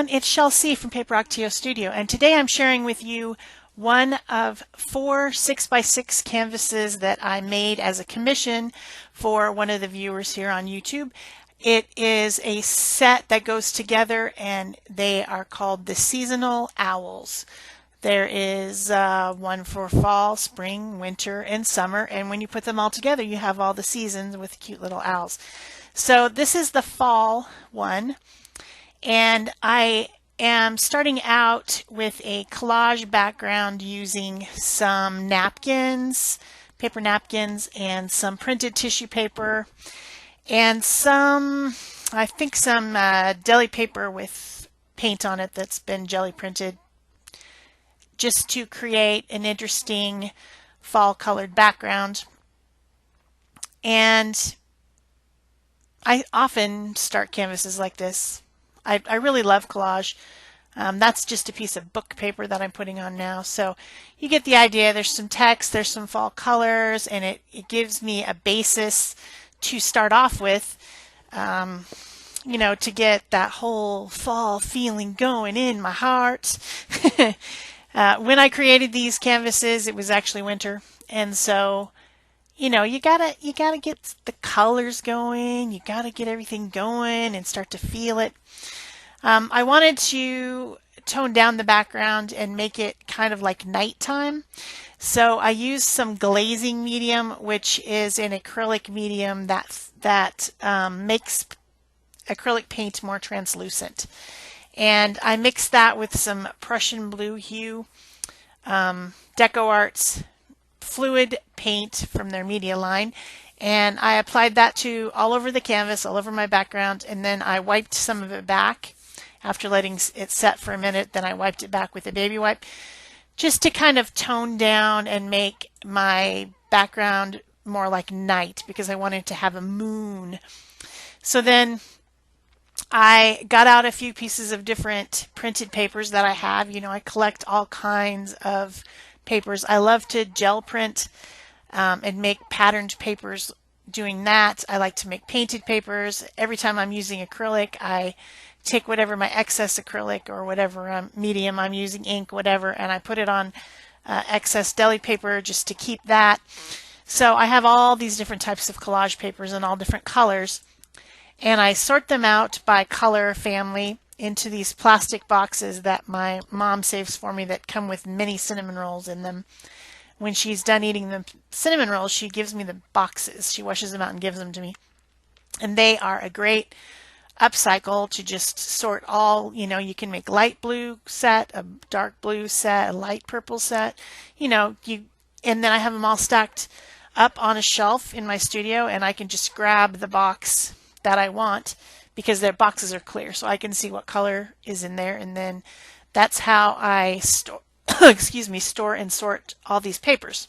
everyone, it's Shel C from PaperOcotilloStudio, and today I'm sharing with you one of 4 6x6 canvases that I made as a commission for one of the viewers here on YouTube. It is a set that goes together and they are called the Seasonal Owls. There is one for fall, spring, winter, and summer, and when you put them all together you have all the seasons with cute little owls. So this is the fall one. And I am starting out with a collage background using some napkins, paper napkins, and some printed tissue paper, and I think some deli paper with paint on it that's been jelly printed, just to create an interesting fall colored background. And I often start canvases like this. I really love collage. That's just a piece of book paper that I'm putting on now. So you get the idea. There's some text, there's some fall colors, and it gives me a basis to start off with, you know, to get that whole fall feeling going in my heart. When I created these canvases, it was actually winter, and so you know, you gotta get the colors going, you gotta get everything going and start to feel it. I wanted to tone down the background and make it kind of like nighttime. So I used some glazing medium, which is an acrylic medium that makes acrylic paint more translucent. And I mixed that with some Prussian blue hue, DecoArt's fluid paint from their media line, and I applied that to all over the canvas, all over my background, and then I wiped some of it back after letting it set for a minute. Then I wiped it back with a baby wipe just to kind of tone down and make my background more like night, because I wanted to have a moon. So then I got out a few pieces of different printed papers that I have. You know, I collect all kinds of papers. I love to gel print and make patterned papers doing that. I like to make painted papers. Every time I'm using acrylic, I take whatever my excess acrylic or whatever medium I'm using, ink, whatever, and I put it on excess deli paper just to keep that. So I have all these different types of collage papers in all different colors, and I sort them out by color family into these plastic boxes that my mom saves for me that come with many cinnamon rolls in them. When she's done eating the cinnamon rolls, she gives me the boxes. She washes them out and gives them to me. And they are a great upcycle to just sort all, you know, you can make light blue set, a dark blue set, a light purple set, you know, and then I have them all stacked up on a shelf in my studio, and I can just grab the box that I want, because their boxes are clear, so I can see what color is in there, and then that's how I store store and sort all these papers.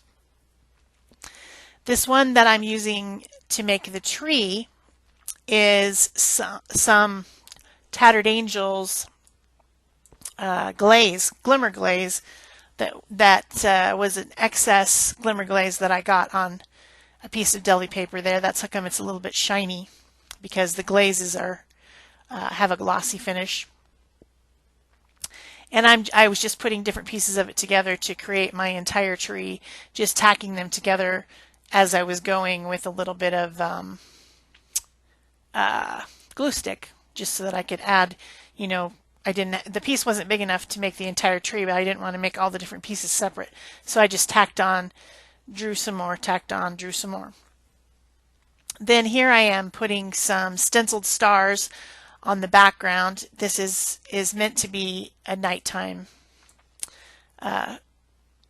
This one that I'm using to make the tree is some Tattered Angels glimmer glaze that was an excess glimmer glaze that I got on a piece of deli paper there. That's how come it's a little bit shiny, because the glazes are have a glossy finish. And I was just putting different pieces of it together to create my entire tree, just tacking them together as I was going with a little bit of glue stick, just so that I could add, you know, the piece wasn't big enough to make the entire tree, but I didn't want to make all the different pieces separate. So I just tacked on, drew some more, tacked on, drew some more. Then here I am putting some Stenciled Stars on the background. This is meant to be a nighttime,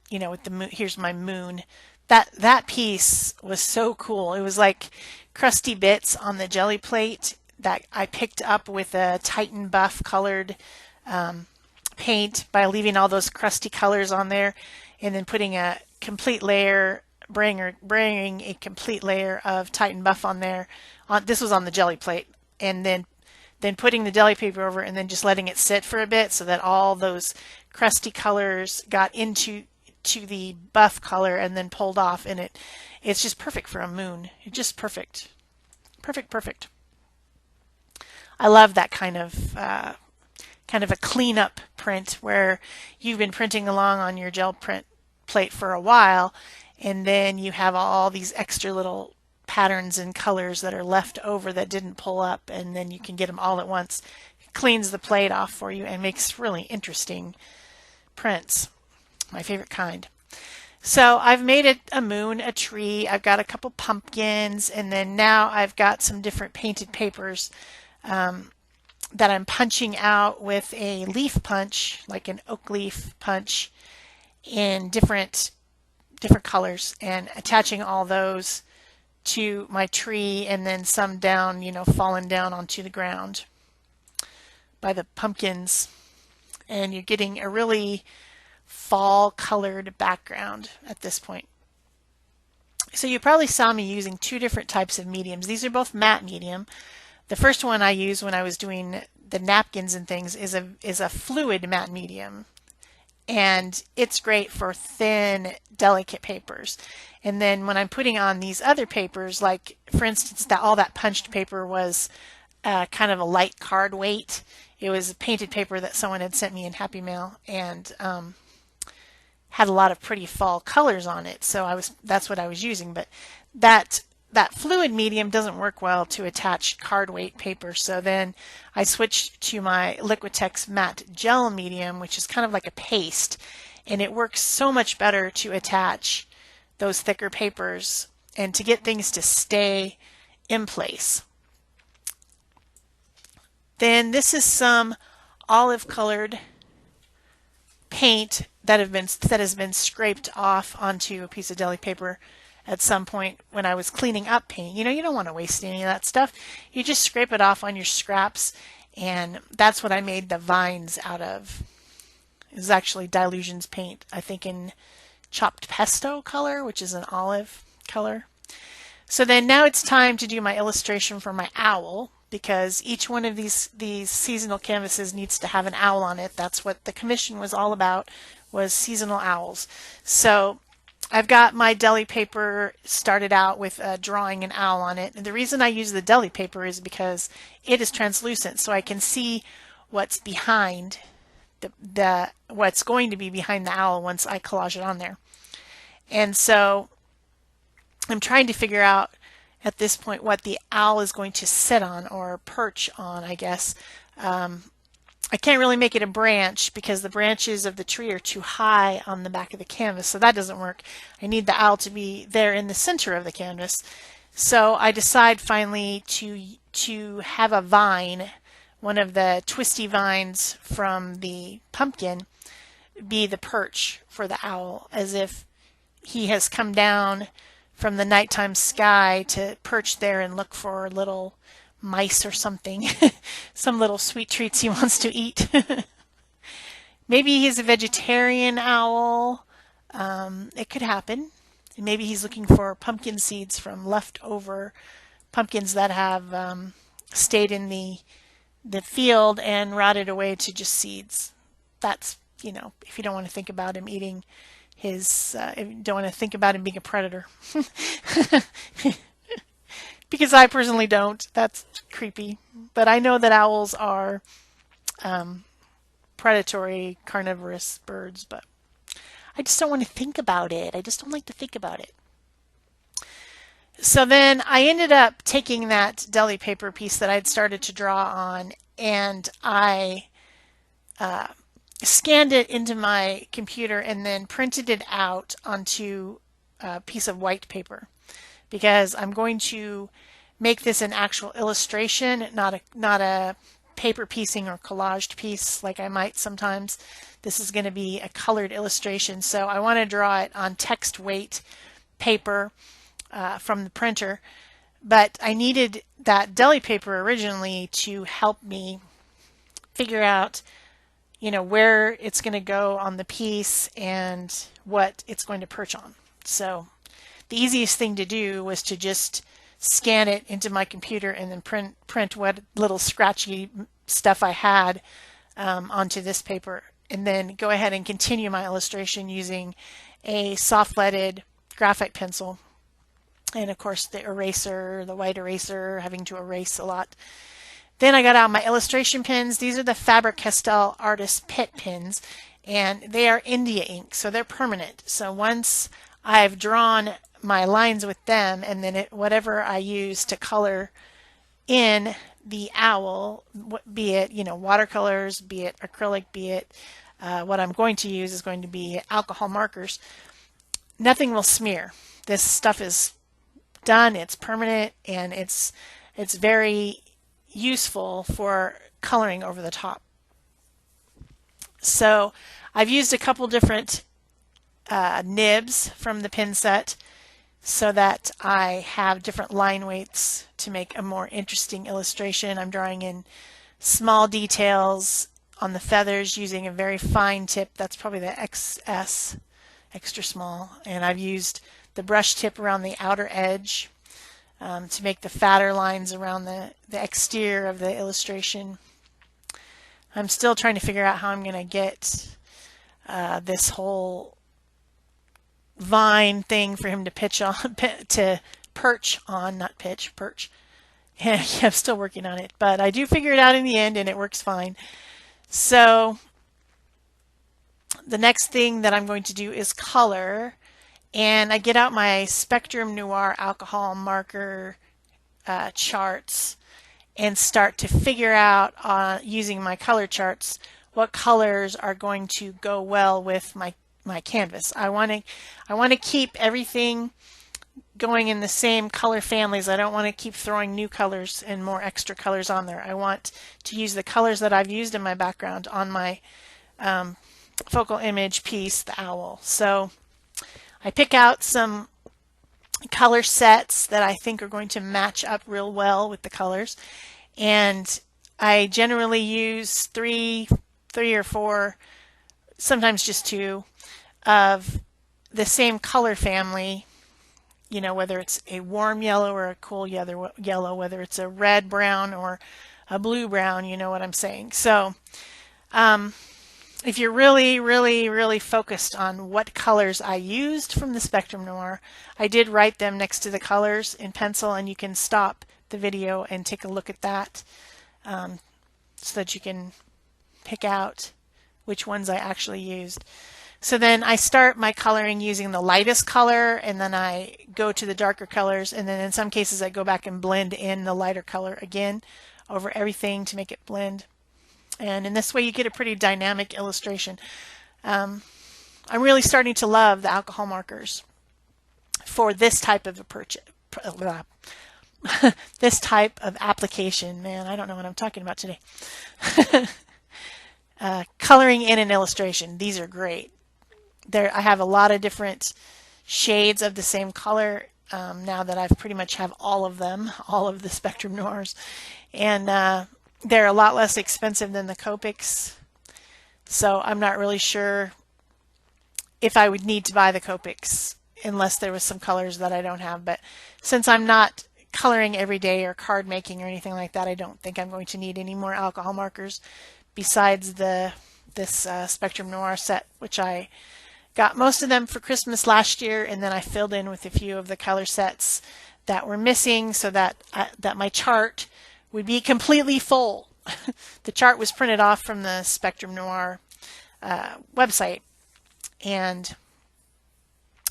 you know, with the moon. Here's my moon. That piece was so cool. It was like crusty bits on the jelly plate that I picked up with a Titan Buff colored paint by leaving all those crusty colors on there, and then putting a complete layer, bringing a complete layer of Titan Buff on there. This was on the jelly plate, and then putting the deli paper over, and then just letting it sit for a bit so that all those crusty colors got into the buff color and then pulled off, and it's just perfect for a moon. It's just perfect. Perfect. I love that kind of kind of a cleanup print where you've been printing along on your gel print plate for a while, and then you have all these extra little patterns and colors that are left over that didn't pull up, and then you can get them all at once. It cleans the plate off for you and makes really interesting prints. My favorite kind. So I've made it a moon, a tree, I've got a couple pumpkins, and then now I've got some different painted papers that I'm punching out with a leaf punch, like an oak leaf punch, in different colors, and attaching all those to my tree, and then some down, fallen down onto the ground by the pumpkins. And you're getting a really fall colored background at this point. So you probably saw me using two different types of mediums. These are both matte medium. The first one I used when I was doing the napkins and things is a fluid matte medium, and it's great for thin, delicate papers. And then when I'm putting on these other papers, like for instance, all that punched paper was kind of a light card weight. It was a painted paper that someone had sent me in Happy Mail, and had a lot of pretty fall colors on it. So that's what I was using. But that fluid medium doesn't work well to attach card weight paper. So then I switched to my Liquitex matte gel medium, which is kind of like a paste, and it works so much better to attach those thicker papers and to get things to stay in place. Then this is some olive colored paint that has been scraped off onto a piece of deli paper at some point when I was cleaning up paint. You don't want to waste any of that stuff. You just scrape it off on your scraps, and that's what I made the vines out of. It was actually Dylusions paint, I think in chopped pesto color, which is an olive color. So then now it's time to do my illustration for my owl, because each one of these seasonal canvases needs to have an owl on it. That's what the commission was all about, was seasonal owls. So I've got my deli paper started out with drawing an owl on it. And the reason I use the deli paper is because it is translucent, so I can see what's behind what's going to be behind the owl once I collage it on there. And so I'm trying to figure out at this point what the owl is going to sit on, or perch on, I guess. I can't really make it a branch because the branches of the tree are too high on the back of the canvas, so that doesn't work. I need the owl to be there in the center of the canvas. So I decide finally to have a vine, one of the twisty vines from the pumpkin, be the perch for the owl, as if he has come down from the nighttime sky to perch there and look for little mice or something, some little sweet treats he wants to eat. Maybe he's a vegetarian owl. It could happen. And maybe he's looking for pumpkin seeds from leftover pumpkins that have stayed in the field and rotted away to just seeds. That's, if you don't want to think about him eating if you don't want to think about him being a predator. Because I personally don't. That's creepy. But I know that owls are predatory, carnivorous birds, but I just don't want to think about it. I just don't like to think about it. So then I ended up taking that deli paper piece that I'd started to draw on, and I scanned it into my computer and then printed it out onto a piece of white paper, because I'm going to make this an actual illustration, not a paper piecing or collaged piece like I might sometimes. This is going to be a colored illustration, so I want to draw it on text weight paper from the printer, but I needed that deli paper originally to help me figure out where it's going to go on the piece and what it's going to perch on. So the easiest thing to do was to just scan it into my computer and then print what little scratchy stuff I had onto this paper, and then go ahead and continue my illustration using a soft leaded graphite pencil, and of course the eraser, the white eraser, having to erase a lot. Then I got out my illustration pens. These are the Faber-Castell Artist Pit pens, and they are India ink, so they're permanent. So once I've drawn my lines with them, and then whatever I use to color in the owl, be it watercolors, be it acrylic, be it what I'm going to use is going to be alcohol markers, nothing will smear. This stuff is done, it's permanent, and it's very useful for coloring over the top. So I've used a couple different nibs from the pin set so that I have different line weights to make a more interesting illustration. I'm drawing in small details on the feathers using a very fine tip. That's probably the XS, extra small, and I've used the brush tip around the outer edge to make the fatter lines around the exterior of the illustration. I'm still trying to figure out how I'm going to get this whole vine thing for him to perch on, not pitch, perch. Yeah, I'm still working on it, but I do figure it out in the end, and it works fine. So the next thing that I'm going to do is color. And I get out my Spectrum Noir alcohol marker charts and start to figure out, using my color charts, what colors are going to go well with my canvas. I want to keep everything going in the same color families. I don't want to keep throwing new colors and more extra colors on there. I want to use the colors that I've used in my background on my focal image piece, the owl. So I pick out some color sets that I think are going to match up real well with the colors, and I generally use three or four, sometimes just two, of the same color family, whether it's a warm yellow or a cool yellow, whether it's a red brown or a blue brown, you know what I'm saying. So if you're really, really, really focused on what colors I used from the Spectrum Noir, I did write them next to the colors in pencil, and you can stop the video and take a look at that so that you can pick out which ones I actually used. So then I start my coloring using the lightest color, and then I go to the darker colors, and then in some cases I go back and blend in the lighter color again over everything to make it blend. And in this way you get a pretty dynamic illustration. I'm really starting to love the alcohol markers for this type of this type of application. Man, I don't know what I'm talking about today. Coloring in an illustration. These are great. I have a lot of different shades of the same color now that I've pretty much have all of them, all of the Spectrum Noirs. And they're a lot less expensive than the Copics, so I'm not really sure if I would need to buy the Copics unless there was some colors that I don't have. But since I'm not coloring every day or card making or anything like that, I don't think I'm going to need any more alcohol markers besides this Spectrum Noir set, which I got most of them for Christmas last year, and then I filled in with a few of the color sets that were missing so that my chart would be completely full. The chart was printed off from the Spectrum Noir website, and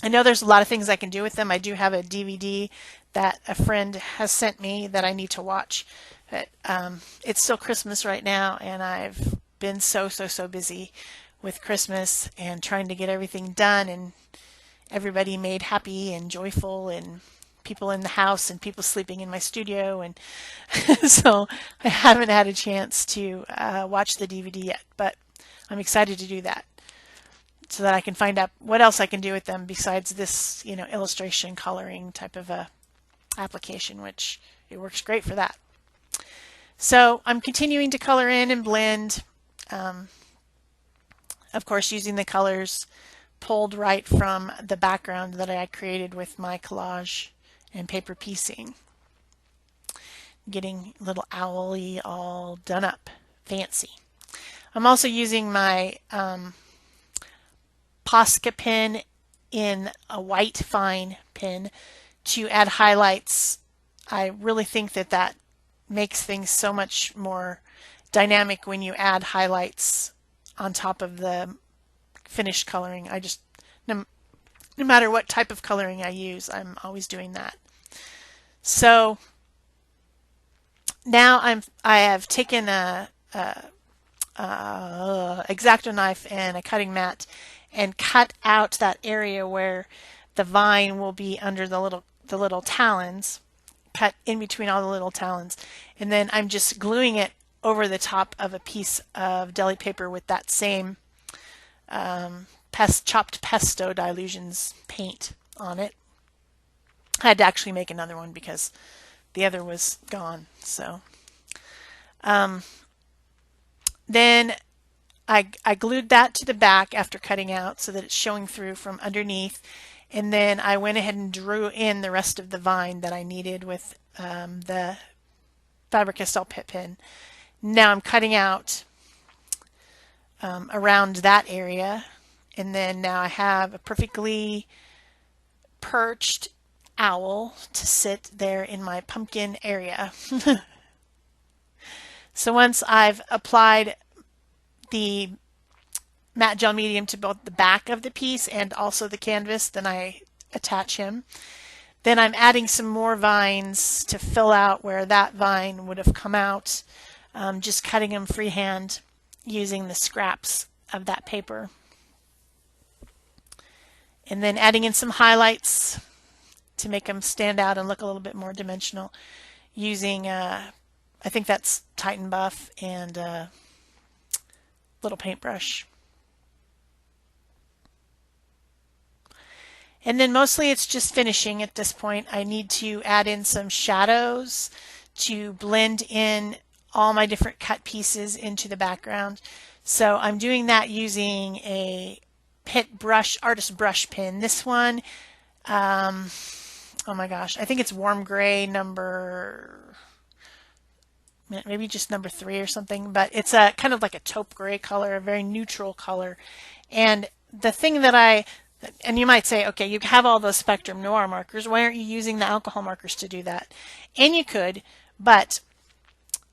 I know there's a lot of things I can do with them. I do have a DVD that a friend has sent me that I need to watch, but it's still Christmas right now, and I've been so busy with Christmas and trying to get everything done and everybody made happy and joyful, and people in the house and people sleeping in my studio, and so I haven't had a chance to watch the DVD yet, but I'm excited to do that so that I can find out what else I can do with them besides this, illustration coloring type of a application, which it works great for that. So I'm continuing to color in and blend, of course using the colors pulled right from the background that I created with my collage and paper piecing. Getting a little owly all done up, fancy. I'm also using my Posca pen in a white fine pen to add highlights. I really think that makes things so much more dynamic when you add highlights on top of the finished coloring. I just, no matter what type of coloring I use, I'm always doing that. So now I have taken a X-Acto knife and a cutting mat and cut out that area where the vine will be under the little talons, cut in between all the little talons, and then I'm just gluing it over the top of a piece of deli paper with that same chopped pesto Dilutions paint on it. I had to actually make another one because the other was gone. So then I glued that to the back after cutting out so that it's showing through from underneath. And then I went ahead and drew in the rest of the vine that I needed with the Faber-Castell Pitt pen. Now I'm cutting out around that area. And then now I have a perfectly perched owl to sit there in my pumpkin area. So once I've applied the matte gel medium to both the back of the piece and also the canvas, then I attach him. Then I'm adding some more vines to fill out where that vine would have come out, just cutting them freehand using the scraps of that paper. And then adding in some highlights to make them stand out and look a little bit more dimensional using, I think that's Titan Buff and a little paintbrush. And then mostly it's just finishing at this point. I need to add in some shadows to blend in all my different cut pieces into the background. So I'm doing that using a Pitt brush, artist brush pen. This one, oh my gosh, I think it's warm gray maybe just number 3 or something, but it's a kind of like a taupe gray color, a very neutral color. And the thing that and you might say, okay, you have all those Spectrum Noir markers. Why aren't you using the alcohol markers to do that? And you could, but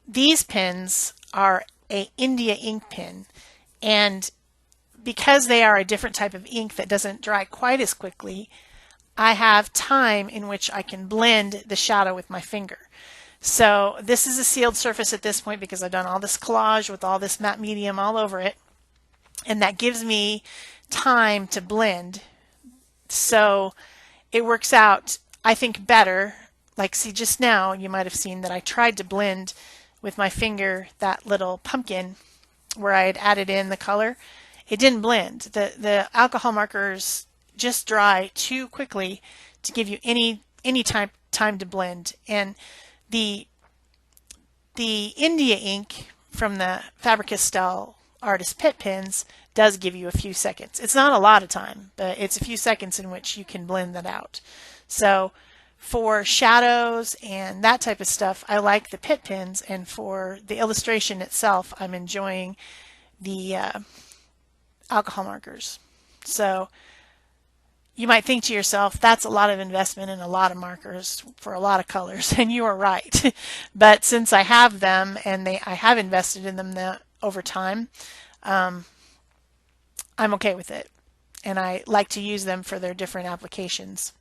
these pens are a India ink pen. And because they are a different type of ink that doesn't dry quite as quickly, I have time in which I can blend the shadow with my finger. So this is a sealed surface at this point because I've done all this collage with all this matte medium all over it. And that gives me time to blend. So it works out, I think, better. Like, see, just now you might have seen that I tried to blend with my finger that little pumpkin where I had added in the color. It didn't blend. The alcohol markers just dry too quickly to give you any time to blend. And the India ink from the Faber-Castell Artist Pitt pens does give you a few seconds. It's not a lot of time, but it's a few seconds in which you can blend that out. So for shadows and that type of stuff, I like the Pitt pens, and for the illustration itself, I'm enjoying the alcohol markers. So you might think to yourself, that's a lot of investment in a lot of markers for a lot of colors, and you are right. But since I have them and I have invested in them over time, I'm okay with it. And I like to use them for their different applications.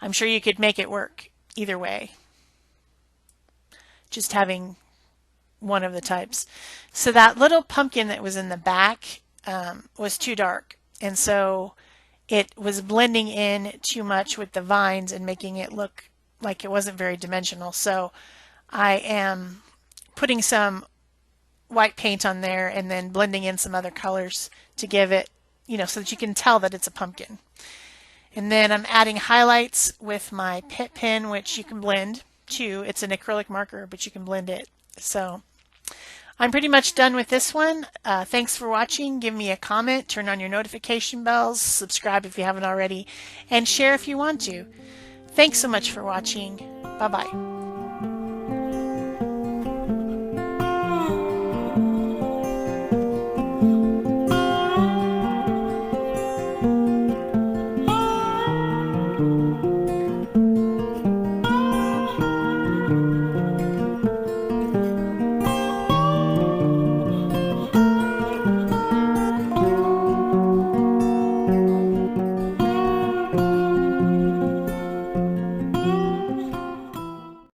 I'm sure you could make it work either way, just having one of the types. So that little pumpkin that was in the back was too dark. And so it was blending in too much with the vines and making it look like it wasn't very dimensional. So I am putting some white paint on there and then blending in some other colors to give it, so that you can tell that it's a pumpkin. And then I'm adding highlights with my Pitt pen, which you can blend too. It's an acrylic marker, but you can blend it. So I'm pretty much done with this one. Thanks for watching. Give me a comment, turn on your notification bells, subscribe if you haven't already, and share if you want to. Thanks so much for watching. Bye-bye.